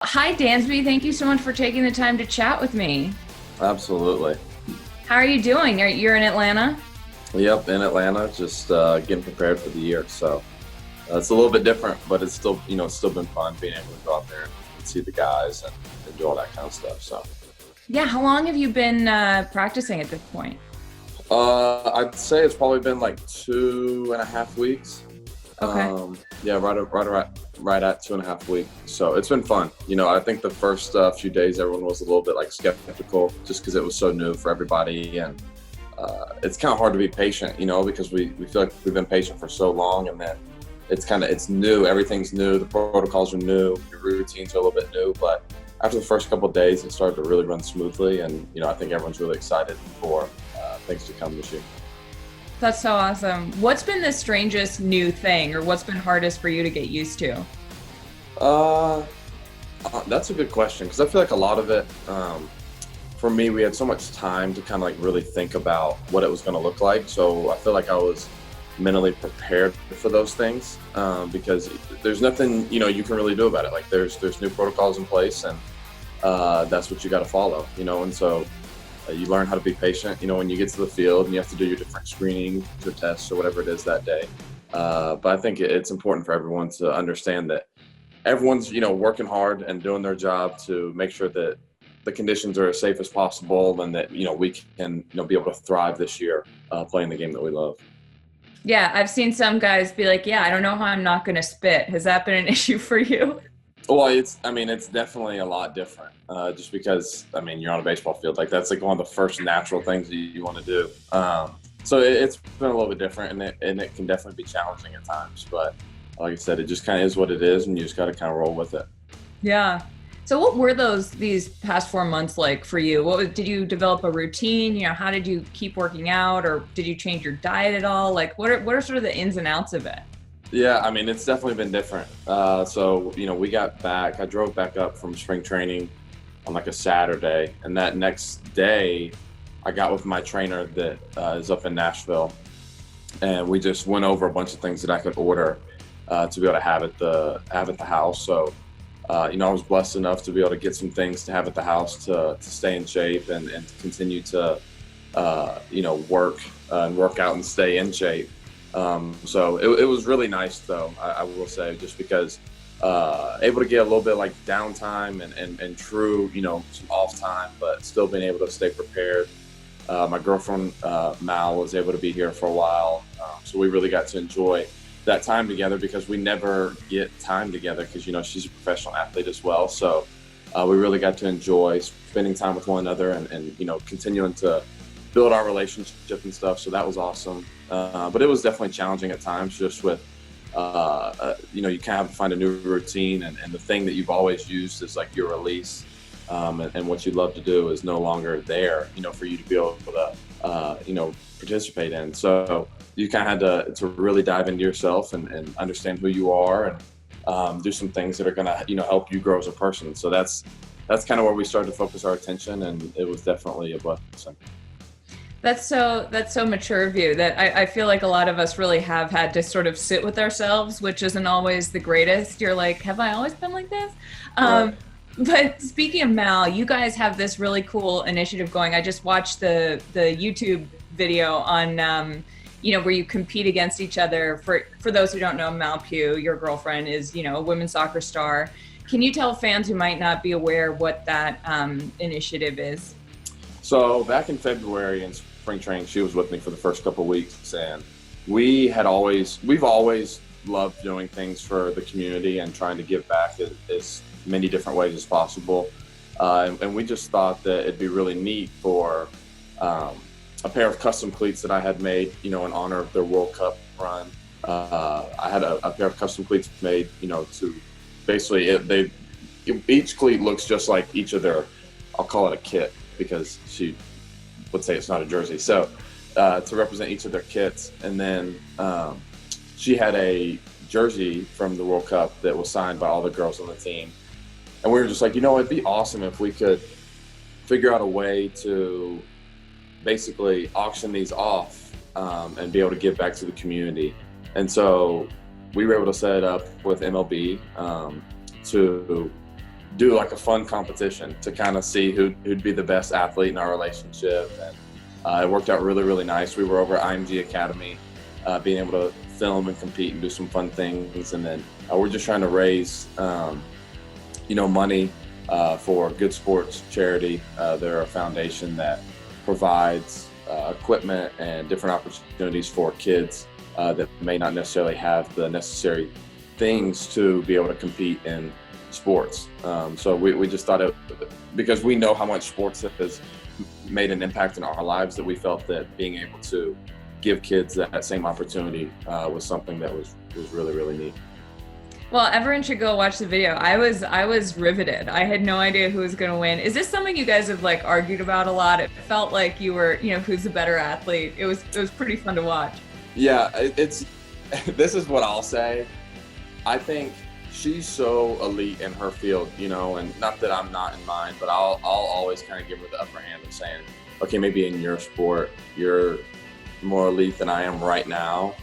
Hi, Dansby. Thank you so much for taking the time to chat with me. Absolutely. How are you doing? You're in Atlanta? Yep, in Atlanta, just getting prepared for the year. So it's a little bit different, but it's still, it's still been fun being able to go out there and see the guys and do all that kind of stuff. So Yeah, how long have you been practicing at this point? I'd say it's probably been like 2.5 weeks. Okay. Yeah, right at 2.5 weeks. So it's been fun. I think the first few days, everyone was a little bit like skeptical just because it was so new for everybody. And it's kind of hard to be patient, because we feel like we've been patient for so long, and then it's new. Everything's new. The protocols are new. Your routines are a little bit new. But after the first couple of days, it started to really run smoothly. And, I think everyone's really excited for things to come this year. That's so awesome. What's been the strangest new thing, or what's been hardest for you to get used to? Uh, that's a good question, because I feel like a lot of it, for me, we had so much time to kind of like really think about what it was going to look like. So I feel like I was mentally prepared for those things, because there's nothing, you can really do about it. Like there's new protocols in place, and that's what you got to follow, and so you learn how to be patient, when you get to the field and you have to do your different screenings or tests or whatever it is that day. But I think it's important for everyone to understand that everyone's, working hard and doing their job to make sure that the conditions are as safe as possible, and that, we can, be able to thrive this year playing the game that we love. Yeah, I've seen some guys be like, yeah, I don't know how I'm not going to spit. Has that been an issue for you? Well, it's definitely a lot different, just because, you're on a baseball field. Like that's like one of the first natural things you want to do. So it's been a little bit different, and it can definitely be challenging at times. But like I said, it just kind of is what it is, and you just got to kind of roll with it. Yeah. So what were these past 4 months like for you? Did you develop a routine? How did you keep working out, or did you change your diet at all? Like what are sort of the ins and outs of it? Yeah, it's definitely been different. So, we got back. I drove back up from spring training on like a Saturday, and that next day, I got with my trainer that is up in Nashville, and we just went over a bunch of things that I could order to be able to have at the house. So, I was blessed enough to be able to get some things to have at the house to stay in shape and to continue to work and work out and stay in shape. So it was really nice, though, I will say, just because able to get a little bit like downtime and true, some off time, but still being able to stay prepared. My girlfriend, Mal, was able to be here for a while. So we really got to enjoy that time together, because we never get time together, because, she's a professional athlete as well. So we really got to enjoy spending time with one another and continuing to build our relationship and stuff. So that was awesome. But it was definitely challenging at times, just with, you kind of have to find a new routine, and the thing that you've always used is like your release. And what you love to do is no longer there, for you to be able to, participate in. So you kind of had to really dive into yourself and understand who you are, and do some things that are going to, help you grow as a person. So that's kind of where we started to focus our attention, and it was definitely a blessing. That's so mature of you, that I feel like a lot of us really have had to sort of sit with ourselves, which isn't always the greatest. You're like, have I always been like this? Right. But speaking of Mal, you guys have this really cool initiative going. I just watched the YouTube video on, where you compete against each other. For those who don't know, Mal Pugh, your girlfriend, is, a women's soccer star. Can you tell fans who might not be aware what that initiative is? So back in February in spring training, she was with me for the first couple of weeks, and we've always loved doing things for the community and trying to give back as many different ways as possible. And we just thought that it'd be really neat for a pair of custom cleats that I had made, in honor of their World Cup run. I had a pair of custom cleats made, to basically each cleat looks just like each of their, I'll call it a kit, because she would say it's not a jersey. So to represent each of their kits. And then she had a jersey from the World Cup that was signed by all the girls on the team. And we were just like, it'd be awesome if we could figure out a way to basically auction these off and be able to give back to the community. And so we were able to set it up with MLB to do like a fun competition to kind of see who'd be the best athlete in our relationship. And it worked out really, really nice. We were over at IMG Academy, being able to film and compete and do some fun things. And then we're just trying to raise, money for Good Sports Charity. They're a foundation that provides equipment and different opportunities for kids that may not necessarily have the necessary things to be able to compete in sports. So we just thought because we know how much sports has made an impact in our lives, that we felt that being able to give kids that same opportunity was something that was really, really neat. Well, everyone should go watch the video. I was riveted. I had no idea who was going to win. Is this something you guys have like argued about a lot? It felt like you were, who's the better athlete. It was pretty fun to watch. Yeah, this is what I'll say. I think she's so elite in her field, and not that I'm not in mine, but I'll always kind of give her the upper hand of saying, okay, maybe in your sport, you're more elite than I am right now.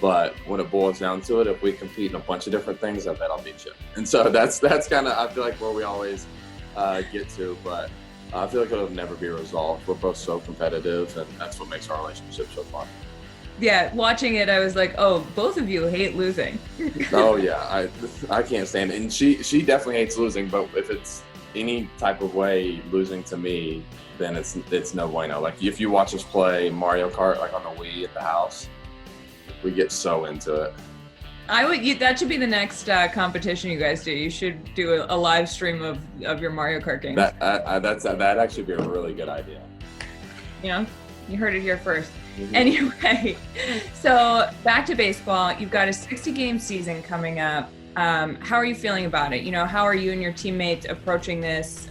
But when it boils down to it, if we compete in a bunch of different things, I bet I'll beat you. And so that's kind of, I feel like, where we always get to. But I feel like it'll never be resolved. We're both so competitive, and that's what makes our relationship so fun. Yeah, watching it, I was like, oh, both of you hate losing. Oh yeah, I can't stand it. And she definitely hates losing, but if it's any type of way losing to me, then it's no bueno. Like if you watch us play Mario Kart like on the Wii at the house, we get so into it. That should be the next competition you guys do. You should do a live stream of your Mario Kart games. That'd actually be a really good idea. You heard it here first. Mm-hmm. Anyway, so back to baseball. You've got a 60-game season coming up. How are you feeling about it? How are you and your teammates approaching this?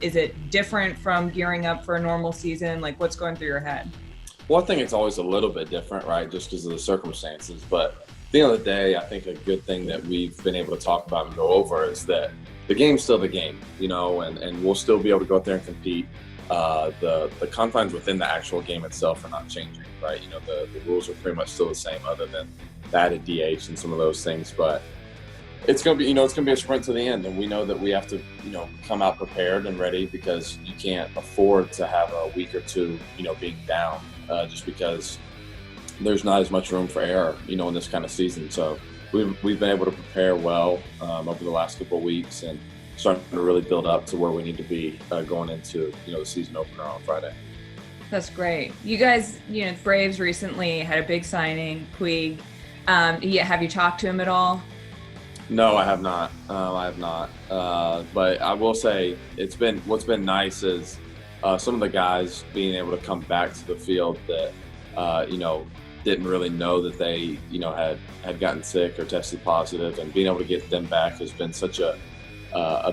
Is it different from gearing up for a normal season? Like, what's going through your head? Well, I think it's always a little bit different, right? Just because of the circumstances. But at the end of the day, I think a good thing that we've been able to talk about and go over is that the game's still the game, and we'll still be able to go out there and compete. The confines within the actual game itself are not changing, right? The rules are pretty much still the same, other than the added DH and some of those things. But it's gonna be, it's gonna be a sprint to the end, and we know that we have to, come out prepared and ready, because you can't afford to have a week or two, being down, just because there's not as much room for error, in this kind of season. So we've been able to prepare well over the last couple of weeks, and starting to really build up to where we need to be going into, the season opener on Friday. That's great. You guys, Braves recently had a big signing, Puig. Have you talked to him at all? No, I have not. But I will say what's been nice is some of the guys being able to come back to the field that, didn't really know that they, had gotten sick or tested positive, and being able to get them back has been such a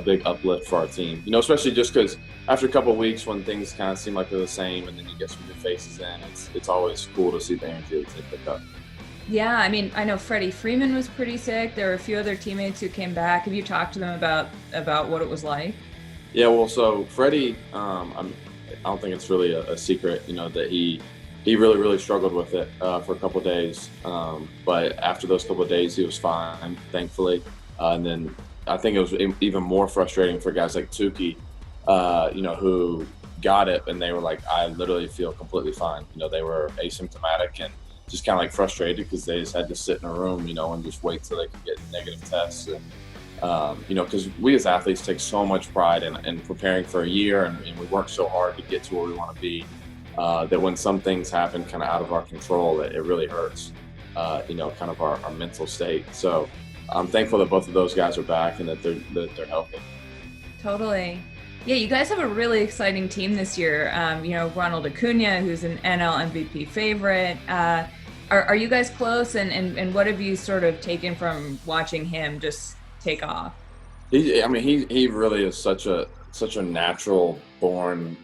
big uplift for our team, especially just because after a couple of weeks when things kind of seem like they're the same, and then you get some new faces in, it's always cool to see the energy that they pick up. Yeah, I know Freddie Freeman was pretty sick. There were a few other teammates who came back. Have you talked to them about what it was like? Yeah, well, so Freddie, I don't think it's really a secret, that he really, really struggled with it for a couple of days. But after those couple of days, he was fine, thankfully. And then I think it was even more frustrating for guys like Tukey, who got it, and they were like, I literally feel completely fine. They were asymptomatic and just kind of like frustrated because they just had to sit in a room, and just wait till they could get negative tests. And, because we as athletes take so much pride in preparing for a year, and we work so hard to get to where we want to be, that when some things happen kind of out of our control, it really hurts, kind of our mental state. So I'm thankful that both of those guys are back and that they're healthy. Totally. Yeah, you guys have a really exciting team this year. Ronald Acuna, who's an NL MVP favorite. Are you guys close? And what have you sort of taken from watching him just take off? He really is such a natural born,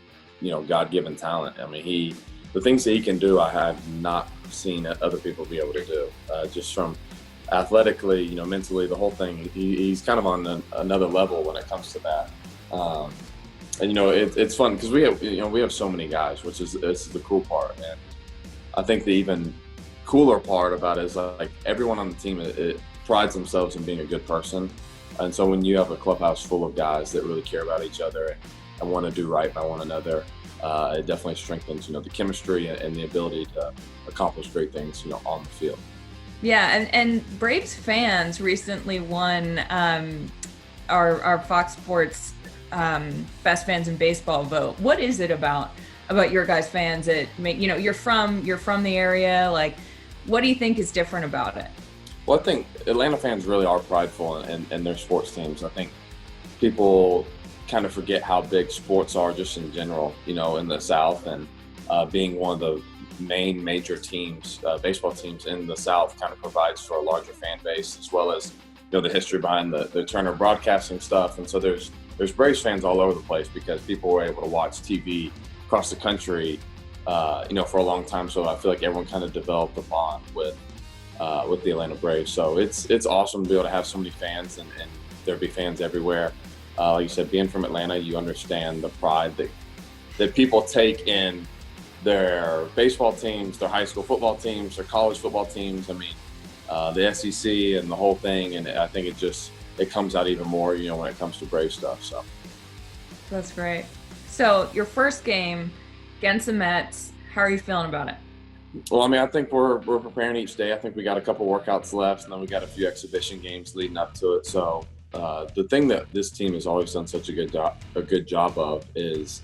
God-given talent. The things that he can do, I have not seen other people be able to do. Just from athletically, mentally, the whole thing. He's kind of on another level when it comes to that. And it's fun because we have so many guys, which is the cool part. And I think the even cooler part about it is like everyone on the team it prides themselves in being a good person. And so when you have a clubhouse full of guys that really care about each other and want to do right by one another, it definitely strengthens, the chemistry and the ability to accomplish great things, on the field. Yeah, and Braves fans recently won our Fox Sports Best Fans in Baseball vote. What is it about your guys' fans that make, you're from the area, like, what do you think is different about it? Well, I think Atlanta fans really are prideful in their sports teams. I think people kind of forget how big sports are just in general, in the South, and being one of the main major teams, baseball teams in the South, kind of provides for a larger fan base, as well as, the history behind the Turner broadcasting stuff. And so there's Braves fans all over the place because people were able to watch TV across the country, for a long time. So I feel like everyone kind of developed a bond with the Atlanta Braves. So it's awesome to be able to have so many fans, and there'll be fans everywhere. Like you said, being from Atlanta, you understand the pride that people take in their baseball teams, their high school football teams, their college football teams. I mean, the SEC and the whole thing. And I think it comes out even more, when it comes to Brave stuff. So that's great. So your first game against the Mets, how are you feeling about it? Well, I mean, I think we're preparing each day. I think we got a couple workouts left, and then we got a few exhibition games leading up to it. So the thing that this team has always done such a good job of is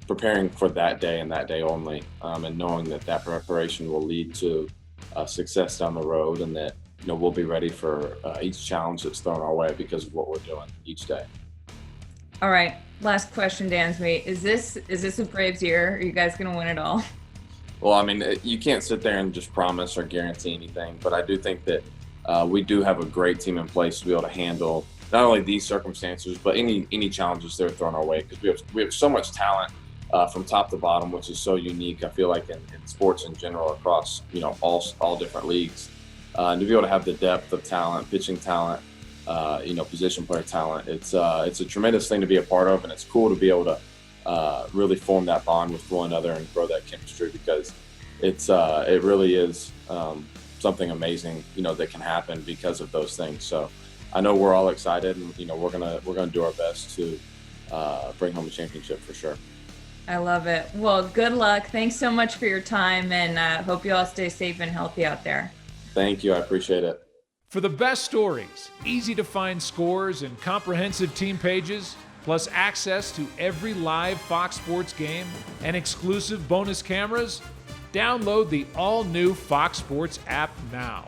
preparing for that day and that day only, and knowing that preparation will lead to success down the road, and that we'll be ready for each challenge that's thrown our way because of what we're doing each day. All right, last question, Dansby. Is this a Braves year? Are you guys going to win it all? Well, I mean, you can't sit there and just promise or guarantee anything, but I do think that we do have a great team in place to be able to handle not only these circumstances, but any challenges that are thrown our way, because we have so much talent from top to bottom, which is so unique. I feel like in sports in general, across all different leagues, and to be able to have the depth of talent, pitching talent, position player talent, it's a tremendous thing to be a part of, and it's cool to be able to really form that bond with one another and grow that chemistry, because it really is something amazing, that can happen because of those things. So I know we're all excited, and we're gonna do our best to bring home a championship for sure. I love it. Well, good luck. Thanks so much for your time, and hope you all stay safe and healthy out there. Thank you. I appreciate it. For the best stories, easy to find scores, and comprehensive team pages, plus access to every live Fox Sports game and exclusive bonus cameras, download the all-new Fox Sports app now.